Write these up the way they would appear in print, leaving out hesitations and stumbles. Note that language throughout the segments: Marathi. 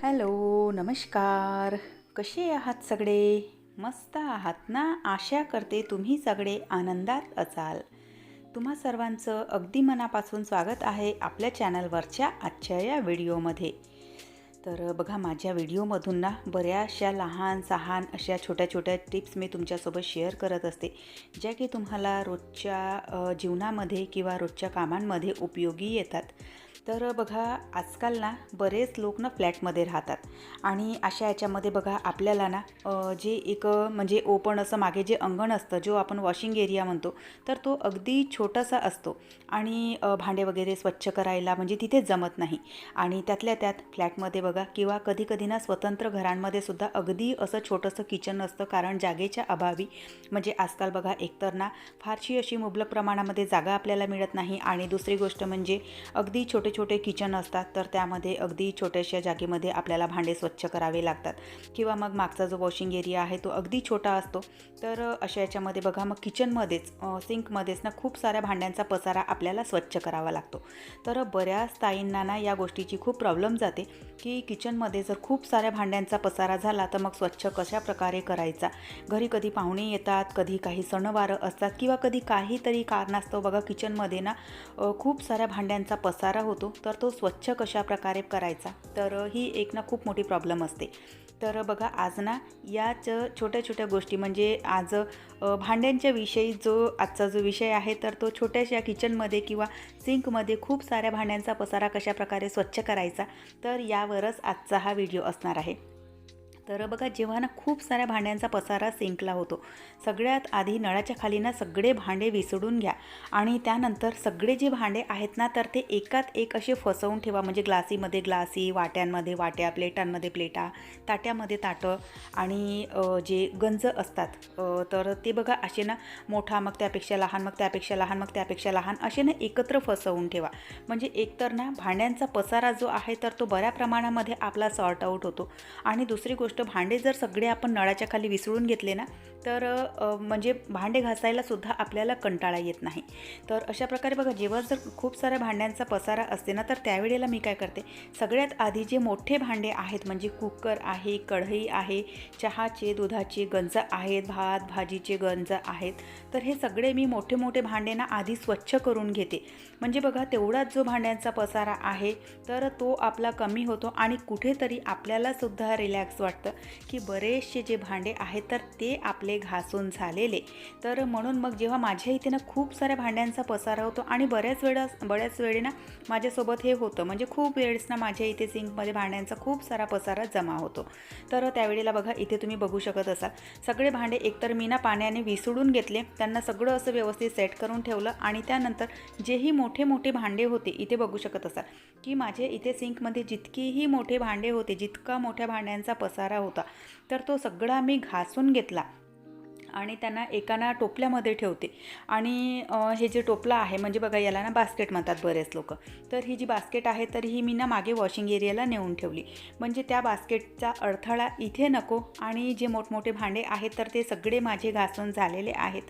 हॅलो, नमस्कार. कसे आहात सगळे? मस्त आहात ना? आशा करते तुम्ही सगळे आनंदात असाल. तुम्हा सर्वांचं अगदी मनापासून स्वागत आहे आपल्या चॅनलवरच्या आजच्या या व्हिडिओमध्ये. तर बघा, माझ्या व्हिडिओमधून ना बऱ्याचशा लहान-सहान अशा छोट्या-छोट्या टिप्स मी तुमच्यासोबत शेअर करत असते, ज्या की तुम्हाला रोजच्या जीवनामध्ये किंवा रोजच्या कामांमध्ये उपयोगी येतात. तर बघा, आजकाल ना बरेच लोक ना फ्लॅटमध्ये राहतात आणि अशा याच्यामध्ये बघा आपल्याला ना जे एक म्हणजे ओपन असं मागे जे अंगण असतं, जो आपण वॉशिंग एरिया म्हणतो, तर तो अगदी छोटासा असतो आणि भांडे वगैरे स्वच्छ करायला म्हणजे तिथे जमत नाही. आणि त्यातल्या त्यात फ्लॅटमध्ये बघा किंवा कधी कधी ना स्वतंत्र घरांमध्ये सुद्धा अगदी असं छोटंसं किचन असतं, कारण जागेच्या अभावी म्हणजे आजकाल बघा एकतर ना फारशी अशी मुबलक प्रमाणामध्ये जागा आपल्याला मिळत नाही आणि दुसरी गोष्ट म्हणजे अगदी छोटे छोटे किचन असतात, तर त्यामध्ये अगदी छोट्याशा जागेमध्ये आपल्याला भांडे स्वच्छ करावे लागतात किंवा मग मागचा जो वॉशिंग एरिया आहे तो अगदी छोटा असतो. तर अशा याच्यामध्ये बघा मग किचनमध्येच सिंकमध्येच ना खूप साऱ्या भांड्यांचा पसारा आपल्याला स्वच्छ करावा लागतो. तर बऱ्याच ताईंना ना या गोष्टीची खूप प्रॉब्लेम जाते की किचनमध्ये जर खूप साऱ्या भांड्यांचा पसारा झाला तर मग स्वच्छ कशा प्रकारे करायचा. घरी कधी पाहुणे येतात, कधी काही सणवारं असतात किंवा कधी काहीतरी कारणास्तव बघा किचनमध्ये ना खूप साऱ्या भांड्यांचा पसारा होतो, तर तो स्वच्छ कशा प्रकारे करायचा, तर ही एक ना खूप मोठी प्रॉब्लेम असते. तर बघा आज ना याच छोट्या छोट्या गोष्टी म्हणजे आज भांड्यांच्या विषयी आजचा जो विषय आहे, तर तो छोट्याशा किचनमध्ये किंवा सिंकमध्ये खूप साऱ्या भांड्यांचा पसारा कशा प्रकारे स्वच्छ करायचा, तर यावरच आजचा हा व्हिडिओ असणार आहे. तर बघा, जेव्हा ना खूप साऱ्या भांड्यांचा पसारा सिंकला होतो, सगळ्यात आधी नळाच्या खाली ना सगळे भांडे विसडून घ्या आणि त्यानंतर सगळे जे भांडे आहेत ना, तर ते एकात एक असे फसवून ठेवा. म्हणजे ग्लासीमध्ये ग्लासी, वाट्यांमध्ये वाट्या, प्लेटांमध्ये प्लेटा, ताट्यामध्ये ताटं आणि जे गंज असतात तर ते बघा असे ना मोठा, मग त्यापेक्षा लहान, मग त्यापेक्षा लहान, मग त्यापेक्षा लहान असे ना एकत्र फसवून ठेवा. म्हणजे एकतर ना भांड्यांचा पसारा जो आहे तर तो बऱ्या प्रमाणामध्ये आपला सॉर्ट आऊट होतो आणि दुसरी गोष्ट, भांडे जर सगळे आपण नळाच्या खाली विसळून घेतले ना, तर म्हणजे भांडे घासायला सुद्धा आपल्याला कंटाळा येत नाही. तर अशा प्रकारे बघा, जेव्हा जर खूप साऱ्या भांड्यांचा पसारा असते ना, तर त्यावेळेला मी काय करते, सगळ्यात आधी जे मोठे भांडे आहेत म्हणजे कुकर आहे, कढई आहे, चहाचे दुधाचे गंज आहेत, भात भाजीचे गंज आहेत, तर हे सगळे मी मोठे मोठे भांडे ना आधी स्वच्छ करून घेते. म्हणजे बघा, तेवढाच जो भांड्यांचा पसारा आहे तर तो आपला कमी होतो आणि कुठेतरी आपल्याला सुद्धा रिलॅक्स वाटतं की बरेचसे जे भांडे आहेत तर ते आपले घासून झालेले. तर म्हणून मग जेव्हा माझ्या इथे ना खूप साऱ्या भांड्यांचा पसारा होतो आणि बऱ्याच वेळे ना माझ्यासोबत हे होतं, म्हणजे खूप वेळेस ना माझ्या इथे सिंकमध्ये भांड्यांचा खूप सारा पसारा जमा होतो. तर त्यावेळेला बघा, इथे तुम्ही बघू शकत असाल सगळे भांडे एकतर मी ना पाण्याने विसळून घेतले, त्यांना सगळं असं व्यवस्थित सेट करून ठेवलं आणि त्यानंतर जेही मोठे मोठे भांडे होते, इथे बघू शकत असाल की माझे इथे सिंकमध्ये जितकेही मोठे भांडे होते, जितका मोठ्या भांड्यांचा पसारा होता, तर तो सगळा मी घासून घेतला आणि त्यांना एकाना टोपल्यामध्ये ठेवते. आणि हे जे टोपला आहे म्हणजे बघा, याला ना बास्केट म्हणतात बरेच लोक. तर ही जी बास्केट आहे तर ही मी ना मागे वॉशिंग एरियाला नेऊन ठेवली, म्हणजे त्या बास्केटचा अडथळा इथे नको आणि जे मोठमोठे भांडे आहेत तर ते सगळे माझे घासून झालेले आहेत.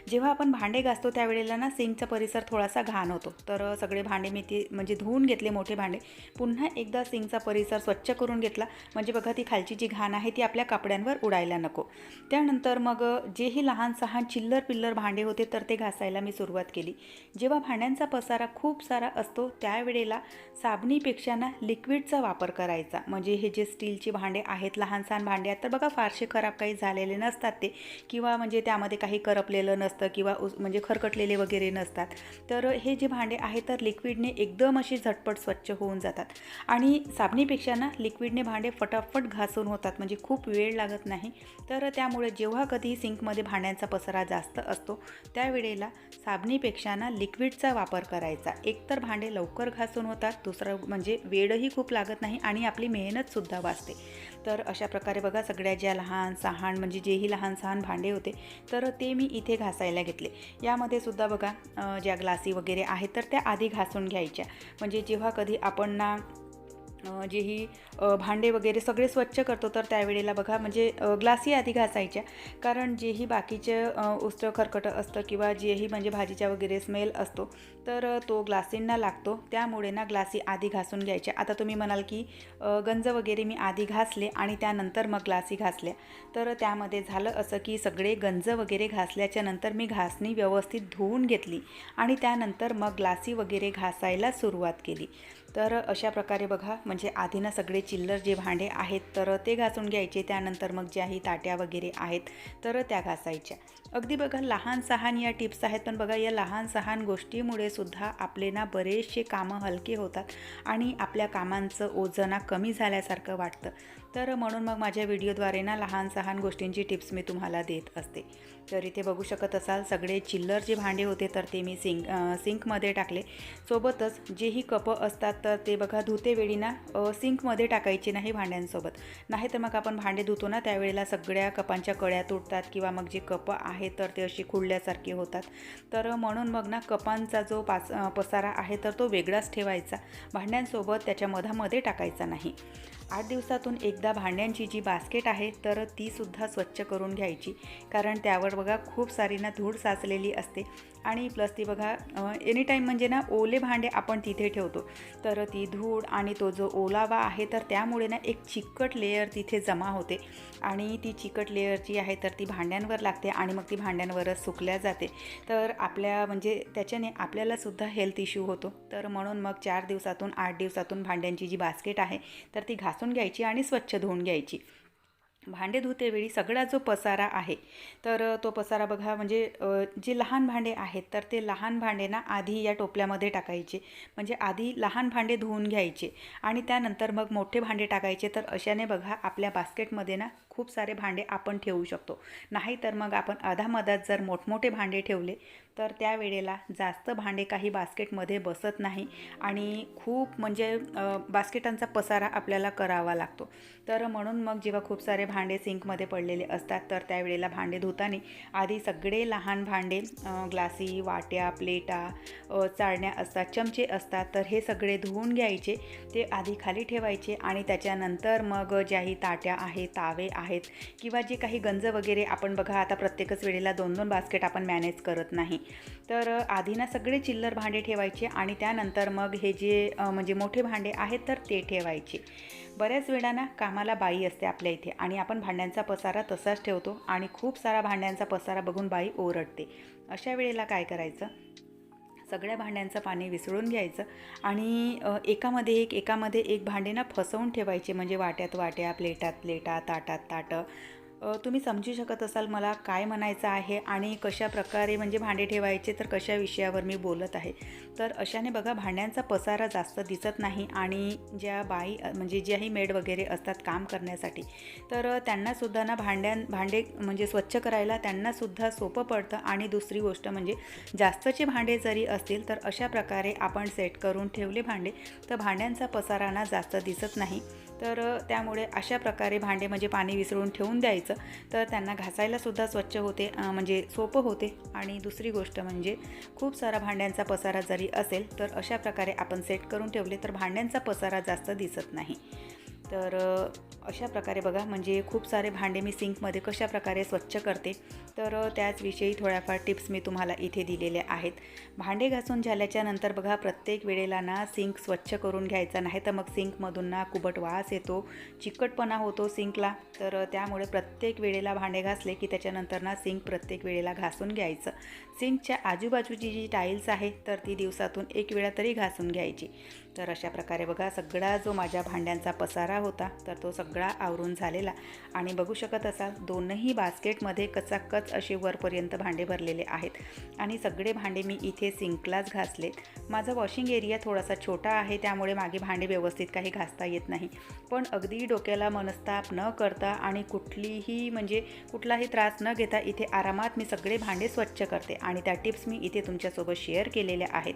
जेव्हा आपण भांडे घासतो त्यावेळेला ना सिंकचा परिसर थोडासा घाण होतो, तर सगळे भांडे मी ते म्हणजे धुवून घेतले, मोठे भांडे पुन्हा एकदा सिंकचा परिसर स्वच्छ करून घेतला, म्हणजे बघा ती खालची जी घाण आहे ती आपल्या कपड्यांवर उडायला नको. त्यानंतर मग जेही लहान सहान चिल्लर पिल्लर भांडे होते तर ते घासायला मी सुरुवात केली. जेव्हा भांड्यांचा पसारा खूप सारा असतो त्यावेळेला साबणीपेक्षा ना लिक्विडचा वापर करायचा. म्हणजे हे जे स्टीलचे भांडे आहेत, लहान सहान भांडे आहेत, तर बघा फारसे खराब काही झालेले नसतात ते, किंवा म्हणजे त्यामध्ये काही करपलेलं नसतं किंवा म्हणजे खरकटलेले वगैरे नसतात. तर हे जे भांडे आहेत तर लिक्विडने एकदम अशी झटपट स्वच्छ होऊन जातात आणि साबणीपेक्षा ना लिक्विडने भांडे फटाफट घासून होतात, म्हणजे खूप वेळ लागत नाही. तर त्यामुळे जेव्हा कधी सिंकमध्ये भांड्यांचा पसारा जास्त असतो त्यावेळेला साबणीपेक्षा ना लिक्विडचा वापर करायचा. एकतर भांडे लवकर घासून होतात, दुसरं म्हणजे वेळही खूप लागत नाही आणि आपली मेहनतसुद्धा वाचते. तर अशा प्रकारे बघा, सगळ्या ज्या लहान सहान म्हणजे जेही लहान सहान भांडे होते तर ते मी इथे घासायला घेतले. यामध्ये सुद्धा बघा ज्या ग्लासी वगैरे आहेत तर त्या आधी घासून घ्यायच्या, म्हणजे जेव्हा कधी आपण ना जेही भांडे वगैरे सगळे स्वच्छ करतो तर त्यावेळेला बघा म्हणजे ग्लासही आधी घासायच्या, कारण जेही बाकीचे उष्ट खरकटं असतं किंवा जेही म्हणजे भाजीच्या वगैरे स्मेल असतो तर तो ग्लासींना लागतो, त्यामुळे ना ग्लासी आधी घासून घ्यायच्या. आता तुम्ही म्हणाल की गंज वगैरे मी आधी घासले आणि त्यानंतर मग ग्लासी घासल्या, तर त्यामध्ये झालं असं की सगळे गंज वगैरे घासल्याच्या नंतर मी घासणी व्यवस्थित धुवून घेतली आणि त्यानंतर मग ग्लासी वगैरे घासायला सुरुवात केली. तर अशा प्रकारे बघा म्हणजे आधी ना सगळे चिल्लर जे भांडे आहेत तर ते घासून घ्यायचे, त्यानंतर मग ज्याही ताट्या वगैरे आहेत तर त्या घासायच्या. अगदी बघा लहान सहान या टिप्स आहेत, पण बघा या लहान सहान गोष्टीमुळे सुद्धा आपले ना बरेचसे कामं हलके होतात आणि आपल्या कामांचं ओझं कमी झाल्यासारखं वाटतं. तर म्हणून मग माझ्या व्हिडिओद्वारे ना लहान सहान गोष्टींची टिप्स मी तुम्हाला देत असते. तर इथे बघू शकत असाल सगळे चिल्लर जे भांडे होते तर ते मी सिंकमध्ये टाकले. सोबतच जेही कपं असतात तर ते बघा धुतेवेळी ना सिंकमध्ये टाकायचे नाही भांड्यांसोबत, नाही तर मग आपण भांडे धुतो ना त्यावेळेला सगळ्या कपांच्या कड्या तुटतात किंवा मग जे कपं आहेत तर ते अशी खुडल्यासारखे होतात. तर म्हणून मग ना कपांचा जो पसारा आहे तर तो वेगळाच ठेवायचा, भांड्यांसोबत त्याच्या मधामध्ये टाकायचा नाही. 8 दिवसातून एकदा भांड्यांची जी बास्केट आहे तर तीसुद्धा स्वच्छ करून घ्यायची, कारण त्यावर बघा खूप सारी ना धूळ साचलेली असते आणि प्लस ती बघा एनीटाईम म्हणजे ना ओले भांडे आपण तिथे ठेवतो तर ती धूळ आणि तो जो ओलावा आहे तर त्यामुळे ना एक चिकट लेयर तिथे जमा होते आणि ती चिकट लेयर जी आहे तर ती भांड्यांवर लागते आणि मग ती भांड्यांवरच सुकल्या जाते. तर आपल्या म्हणजे त्याच्याने आपल्यालासुद्धा हेल्थ इश्यू होतो. तर म्हणून मग 4 दिवसातून 8 दिवसातून भांड्यांची जी बास्केट आहे तर ती घासून घ्यायची आणि स्वच्छ धुवून घ्यायची. भांडे धुतेवेळी सगळा जो पसारा आहे तर तो पसारा बघा म्हणजे जे लहान भांडे आहेत तर ते लहान भांडे ना आधी या टोपल्यामध्ये टाकायचे, म्हणजे आधी लहान भांडे धुवून घ्यायचे आणि त्यानंतर मग मोठे भांडे टाकायचे. तर अशाने बघा आपल्या बास्केटमध्ये ना खूप सारे भांडे आपण ठेवू शकतो. नाहीतर मग आपण अधामधात जर मोठमोठे भांडे ठेवले तर त्यावेळेला जास्त भांडे काही बास्केटमध्ये बसत नाही आणि खूप म्हणजे बास्केटांचा पसारा आपल्याला करावा लागतो. तर म्हणून मग जेव्हा खूप सारे भांडे सिंकमध्ये पडलेले असतात तर त्यावेळेला भांडे धुताना आधी सगळे लहान भांडे ग्लासी, वाट्या, प्लेटा, चाळण्या असतात, चमचे असतात तर हे सगळे धुवून घ्यायचे, ते आधी खाली ठेवायचे आणि त्याच्यानंतर मग ज्याही ताट्या आहेत, तावे आहेत किंवा जे काही गंज वगैरे आपण बघा आता प्रत्येकच वेळेला 2-2 बास्केट आपण मॅनेज करत नाही, तर आधी ना सगळे चिल्लर भांडे ठेवायचे आणि त्यानंतर मग हे जे म्हणजे मोठे भांडे आहेत तर ते ठेवायचे. बऱ्याच वेळा ना कामाला बाई असते आपल्या इथे आणि आपण भांड्यांचा पसारा तसाच ठेवतो आणि खूप सारा भांड्यांचा पसारा बघून बाई ओरडते. अशा वेळेला काय करायचं, सगळ्या भांड्यांचं पाणी विसळून घ्यायचं आणि एकामध्ये एक भांडे ना फसवून ठेवायचे, म्हणजे वाट्यात वाट्या, प्लेटात प्लेटा, ताटात ताटं. तुम्ही समजू शकत असाल मला काय म्हणायचं आहे आणि कशा प्रकारे म्हणजे भांडे ठेवायचे तर कशा विषयावर मी बोलत आहे. तर अशाने बघा भांड्यांचा पसारा जास्त दिसत नाही आणि ज्या बाई म्हणजे ज्याही मेड वगैरे असतात काम करण्यासाठी तर त्यांनासुद्धा ना भांडे म्हणजे स्वच्छ करायला त्यांनासुद्धा सोपं पडतं. आणि दुसरी गोष्ट म्हणजे जास्तचे भांडे जरी असतील तर अशा प्रकारे आपण सेट करून ठेवले भांडे तर भांड्यांचा पसारा ना जास्त दिसत नाही. तर त्यामुळे अशा प्रकारे भांडे म्हणजे पाणी विसळून ठेवून द्यायचं तर त्यांना घासायलासुद्धा स्वच्छ होते, म्हणजे सोपं होते. आणि दुसरी गोष्ट म्हणजे खूप सारा भांड्यांचा पसारा जरी असेल तर अशा प्रकारे आपण सेट करून ठेवले तर भांड्यांचा पसारा जास्त दिसत नाही. तर अशा प्रकारे बघा म्हणजे खूप सारे भांडे मी सिंकमध्ये कशा प्रकारे स्वच्छ करते तर त्याचविषयी थोड्याफार टिप्स मी तुम्हाला इथे दिलेल्या आहेत. भांडे घासून झाल्याच्या नंतर बघा प्रत्येक वेळेला ना सिंक स्वच्छ करून घ्यायचा, नाही तर मग सिंकमधून ना कुबट वास येतो, चिकटपणा होतो सिंकला. तर त्यामुळे प्रत्येक वेळेला भांडे घासले की त्याच्यानंतर ना सिंक प्रत्येक वेळेला घासून घ्यायचं. सिंकच्या आजूबाजूची जी टाईल्स आहे तर ती दिवसातून एक वेळा तरी घासून घ्यायची. तर अशा प्रकारे बघा सगळा जो माझ्या भांड्यांचा पसारा होता तर तो सगळा आवरून झालेला आणि बघू शकत असाल दोनही बास्केटमध्ये कचाकच असे वरपर्यंत भांडे भरलेले आहेत आणि सगळे भांडे मी इथे सिंकलाच घासले. माझा वॉशिंग एरिया थोडासा छोटा आहे त्यामुळे मागे भांडे व्यवस्थित काही घासता येत नाही, पण अगदी डोक्याला मनस्ताप न करता आणि कुठलाही त्रास न घेता इथे आरामात मी सगळे भांडे स्वच्छ करते आणि त्या टिप्स मी इथे तुमच्यासोबत शेअर केलेल्या आहेत.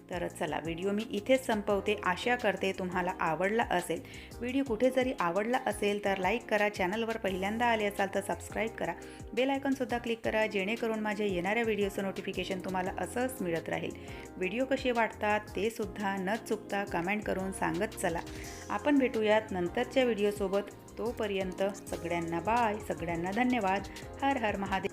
तर चला व्हिडिओ मी इथेच संपवते. आशा करते तुम्हाला आवडला असेल. व्हिडिओ कुठे जरी आवडला असेल तर लाईक करा, चॅनलवर पहिल्यांदा आले असाल तर सबस्क्राईब करा, बेल आयकॉनसुद्धा बेलसुद्धा क्लिक करा, जेणेकरून माझ्या येणाऱ्या व्हिडिओचं नोटिफिकेशन तुम्हाला असंच मिळत राहील. व्हिडिओ कसे वाटतात ते सुद्धा न चुकता कमेंट करून सांगत चला. आपण भेटूयात नंतरच्या व्हिडिओसोबत. तोपर्यंत सगळ्यांना बाय, सगळ्यांना धन्यवाद. हर हर महादेव.